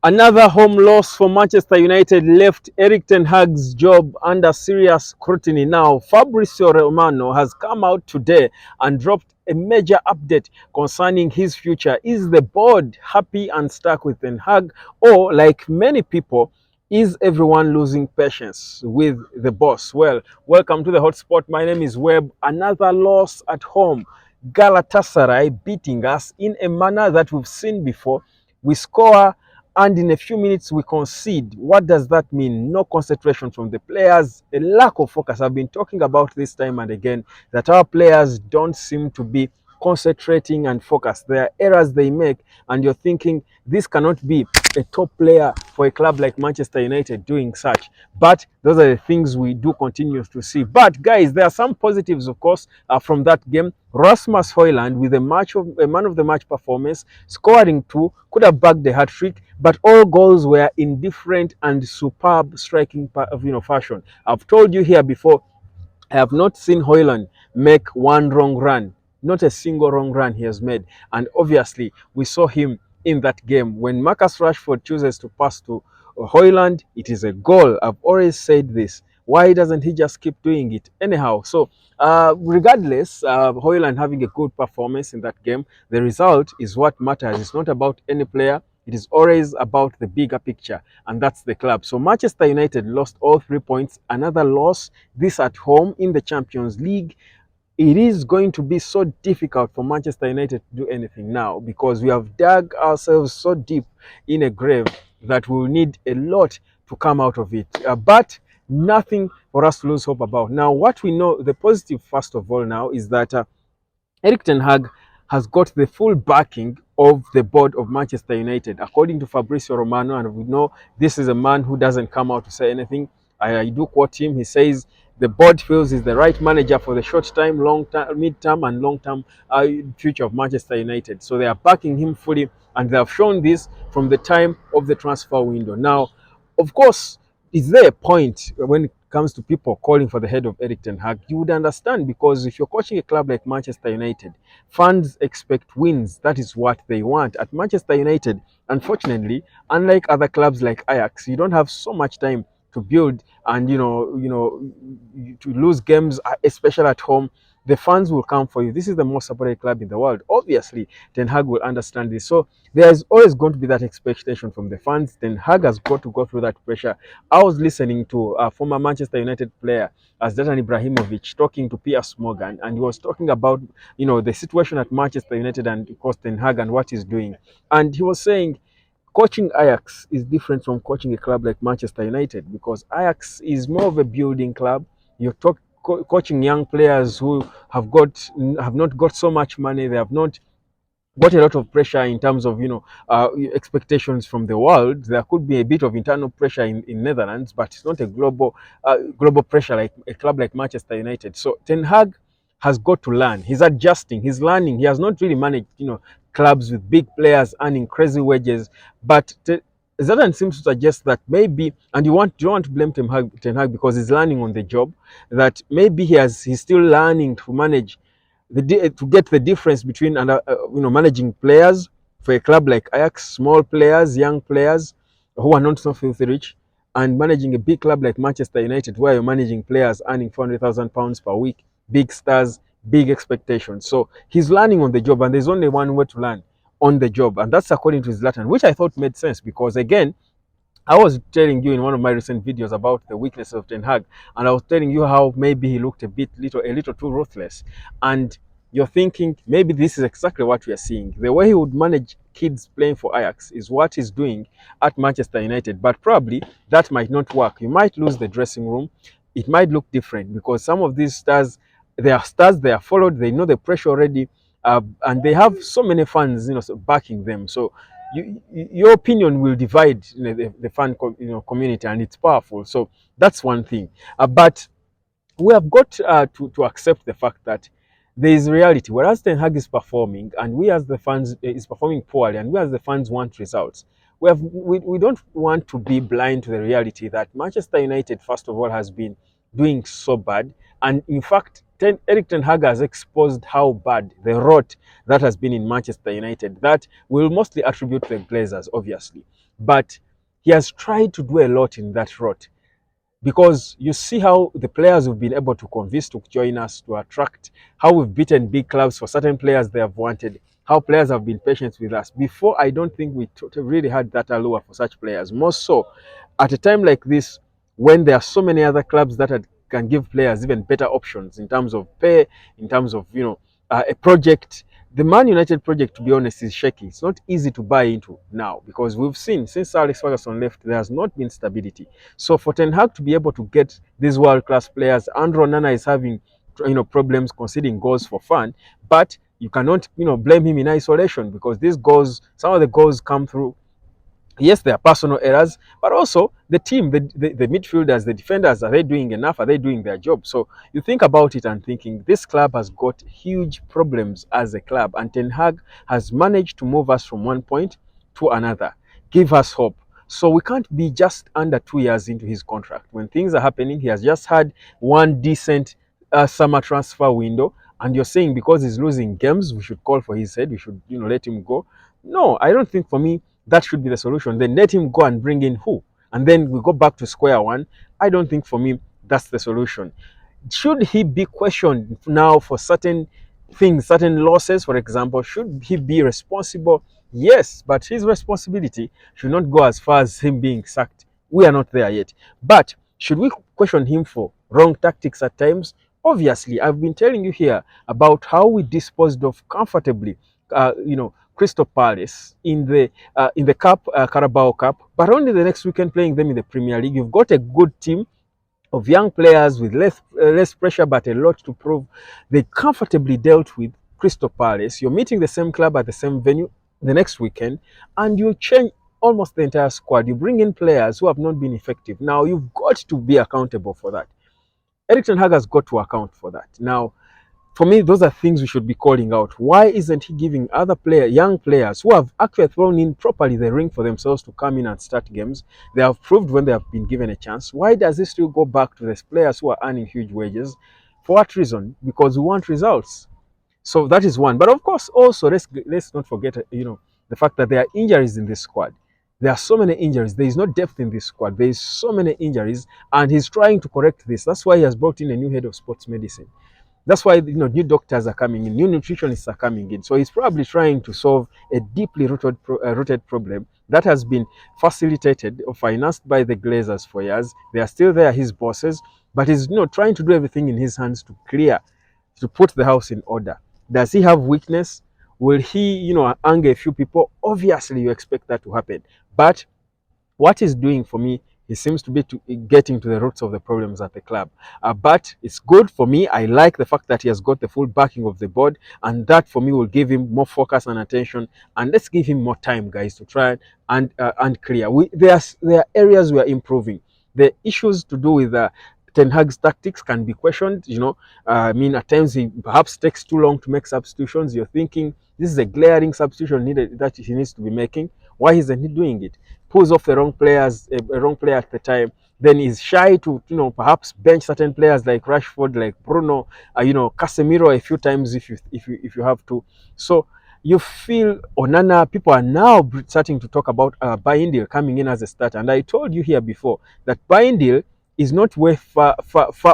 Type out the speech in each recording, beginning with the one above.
Another home loss for Manchester United left Erik Ten Hag's job under serious scrutiny. Now, FABRIZIO Romano has come out today and dropped a major update concerning his future. Is the board happy and stuck with Ten Hag, or like many people, is everyone losing patience with the boss? Well, welcome to the hotspot. My name is Webb. Another loss at home. Galatasaray beating us in a manner that we've seen before. We score and in a few minutes we concede. What does that mean? No concentration from the players, a lack of focus. I've been talking about this time and again that our players don't seem to be concentrating and focused. There are errors they make, and you're thinking this cannot be a top player for a club like Manchester United doing such. But those are the things we do continue to see. But guys, there are some positives, of course, from that game. Rasmus Højlund with a man of the match performance, scoring two, could have bagged the hat trick, but all goals were in different and superb striking fashion. I've told you here before, I have not seen Højlund make one wrong run, not a single wrong run he has made. And obviously, we saw him in that game. When Marcus Rashford chooses to pass to Højlund, it is a goal. I've always said this. Why doesn't he just keep doing it? Anyhow, so regardless, Højlund having a good performance in that game, the result is what matters. It's not about any player. It is always about the bigger picture, and that's the club. So Manchester United lost all 3 points. Another loss, this at home in the Champions League. It is going to be so difficult for Manchester United to do anything now, because we have dug ourselves so deep in a grave that we'll need a lot to come out of it. But nothing for us to lose hope about. Now, what we know, the positive first of all now, is that Erik Ten Hag has got the full backing of the board of Manchester United, according to Fabrizio Romano, and we know this is a man who doesn't come out to say anything. I do quote him. He says the board feels he's the right manager for the short time, long term, mid-term, and long-term future of Manchester United. So they are backing him fully, and they have shown this from the time of the transfer window. Now, of course, is there a point when it comes to people calling for the head of Erik Ten Hag? You would understand, because if you're coaching a club like Manchester United, fans expect wins. That is what they want. At Manchester United, unfortunately, unlike other clubs like Ajax, you don't have so much time to build, and to lose games, especially at home. The fans will come for you. This is the most supported club in the world. Obviously, Ten Hag will understand this. So there is always going to be that expectation from the fans. Ten Hag has got to go through that pressure. I was listening to a former Manchester United player, as Zlatan Ibrahimovic, talking to Piers Morgan, and he was talking about the situation at Manchester United and of course Ten Hag and what he's doing. And he was saying coaching Ajax is different from coaching a club like Manchester United, because Ajax is more of a building club. You're coaching young players who have not got so much money. They have not got a lot of pressure in terms of expectations from the world. There could be a bit of internal pressure in Netherlands, but it's not a global pressure like a club like Manchester United. So Ten Hag has got to learn. He's adjusting. He's learning. He has not really managed clubs with big players earning crazy wages, but Zlatan seems to suggest that maybe, and you don't want to blame Ten Hag because he's learning on the job, that maybe he's still learning to manage to get the difference between managing players for a club like Ajax, small players, young players who are not so filthy rich, and managing a big club like Manchester United, where you're managing players earning £400,000 per week, big stars, big expectations. So he's learning on the job, and there's only one way to learn: on the job, and that's according to Zlatan, which I thought made sense, because again, I was telling you in one of my recent videos about the weakness of Ten Hag, and I was telling you how maybe he looked a little too ruthless. And you're thinking maybe this is exactly what we are seeing. The way he would manage kids playing for Ajax is what he's doing at Manchester United, but probably that might not work. You might lose the dressing room. It might look different, because some of these stars, they are followed, they know the pressure already, and they have so many fans, backing them. So your opinion will divide the fan community, and it's powerful. So that's one thing. But we have got to accept the fact that there is reality. Whereas Ten Hag is performing, and we as the fans is performing poorly, and we as the fans want results. We don't want to be blind to the reality that Manchester United, first of all, has been doing so bad, and in fact, Erik Ten Hag has exposed how bad the rot that has been in Manchester United. That will mostly attribute to the Glazers, obviously. but he has tried to do a lot in that route. Because you see how the players we've been able to convince to join us, to attract, how we've beaten big clubs for certain players they have wanted, how players have been patient with us. Before, I don't think we really had that allure for such players. More so, at a time like this, when there are so many other clubs that can give players even better options in terms of pay, in terms of a project. The Man United project, to be honest, is shaky. It's not easy to buy into now because we've seen since Alex Ferguson left, there has not been stability. So for Ten Hag to be able to get these world-class players, and Ronana is having problems conceding goals for fun, but you cannot blame him in isolation because these goals, some of the goals come through. Yes, there are personal errors, but also the team, the midfielders, the defenders, are they doing enough? Are they doing their job? So you think about it and thinking this club has got huge problems as a club, and Ten Hag has managed to move us from one point to another, give us hope. So we can't be just under 2 years into his contract. When things are happening, he has just had one decent summer transfer window, and you're saying because he's losing games, we should call for his head, we should let him go. No, I don't think for me that should be the solution. Then let him go and bring in who? And then we go back to square one. I don't think for me that's the solution. Should he be questioned now for certain things, certain losses, for example? Should he be responsible? Yes, but his responsibility should not go as far as him being sacked. We are not there yet. But should we question him for wrong tactics at times? Obviously, I've been telling you here about how we disposed of comfortably, Crystal Palace in the Cup, Carabao Cup, but only the next weekend playing them in the Premier League. You've got a good team of young players with less pressure but a lot to prove. They comfortably dealt with Crystal Palace. You're meeting the same club at the same venue the next weekend, and you change almost the entire squad. You bring in players who have not been effective. Now you've got to be accountable for that. Erik Ten Hag has got to account for that. Now, for me, those are things we should be calling out. Why isn't he giving other young players who have actually thrown in properly the ring for themselves to come in and start games? They have proved when they have been given a chance. Why does he still go back to the players who are earning huge wages? For what reason? Because we want results. So that is one. But of course, also let's not forget, the fact that there are injuries in this squad. There are so many injuries. There is no depth in this squad. There is so many injuries, and he's trying to correct this. That's why he has brought in a new head of sports medicine. That's why new doctors are coming in, new nutritionists are coming in. So he's probably trying to solve a deeply rooted problem that has been facilitated or financed by the Glazers for years. They are still there, his bosses, but he's trying to do everything in his hands to put the house in order. Does he have weakness? Will he, anger a few people? Obviously, you expect that to happen, but what he's doing for me, he seems to be getting to the roots of the problems at the club. But it's good for me. I like the fact that he has got the full backing of the board, and that for me will give him more focus and attention. And let's give him more time, guys, to try and clear. There are areas we are improving. The issues to do with Ten Hag's tactics can be questioned. At times he perhaps takes too long to make substitutions. You're thinking this is a glaring substitution needed that he needs to be making. Why isn't he doing it? Pulls off the wrong players, a wrong player at the time. Then is shy to, perhaps bench certain players like Rashford, like Bruno, Casemiro a few times if you have to. So you feel Onana, people are now starting to talk about Bayindir coming in as a starter. And I told you here before that Bayindir is not way far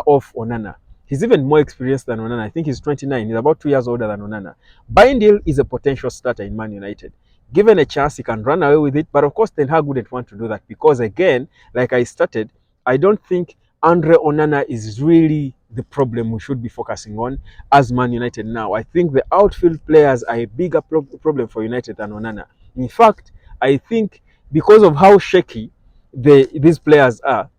off Onana. He's even more experienced than Onana. I think he's 29. He's about 2 years older than Onana. Bayindir is a potential starter in Man United. Given a chance, he can run away with it. But of course, Ten Hag wouldn't want to do that because, again, like I started, I don't think Andre Onana is really the problem we should be focusing on as Man United now. I think the outfield players are a bigger problem for United than Onana. In fact, I think because of how shaky these players are,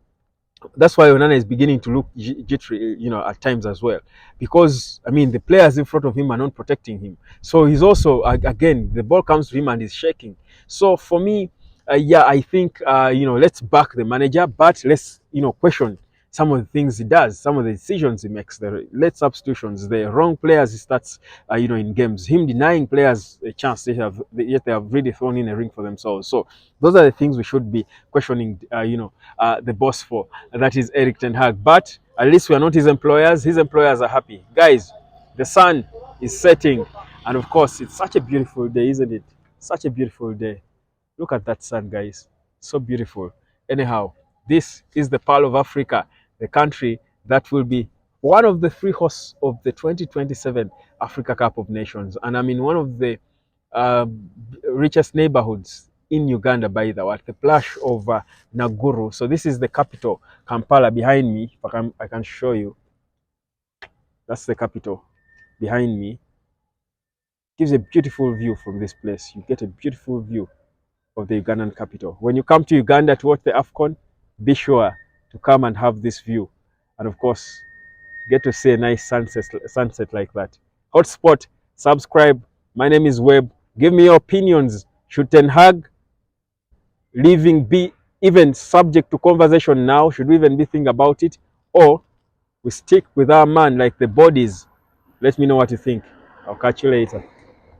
that's why Onana is beginning to look jittery, at times as well. Because, the players in front of him are not protecting him. So he's also, again, the ball comes to him and he's shaking. So for me, I think, let's back the manager, but let's, question some of the things he does, some of the decisions he makes, the late substitutions, the wrong players he starts, in games, him denying players a chance yet they have really thrown in a ring for themselves. So those are the things we should be questioning, the boss for. That is Erik Ten Hag. But at least we are not his employers. His employers are happy. Guys, the sun is setting. And of course, it's such a beautiful day, isn't it? Such a beautiful day. Look at that sun, guys. So beautiful. Anyhow, this is the Pearl of Africa, the country that will be one of the three hosts of the 2027 Africa Cup of Nations. And I'm in one of the uh, richest neighborhoods in Uganda, by the way, at the plush of Naguru. So this is the capital, Kampala, behind me. If I can show you. That's the capital behind me. Gives a beautiful view from this place. You get a beautiful view of the Ugandan capital. When you come to Uganda to watch the AFCON, be sure to come and have this view. And of course, get to see a nice sunset like that. Hotspot, subscribe. My name is Webb. Give me your opinions. Should Ten Hag leaving be even subject to conversation now? Should we even be thinking about it? Or we stick with our man like the bodies? Let me know what you think. I'll catch you later.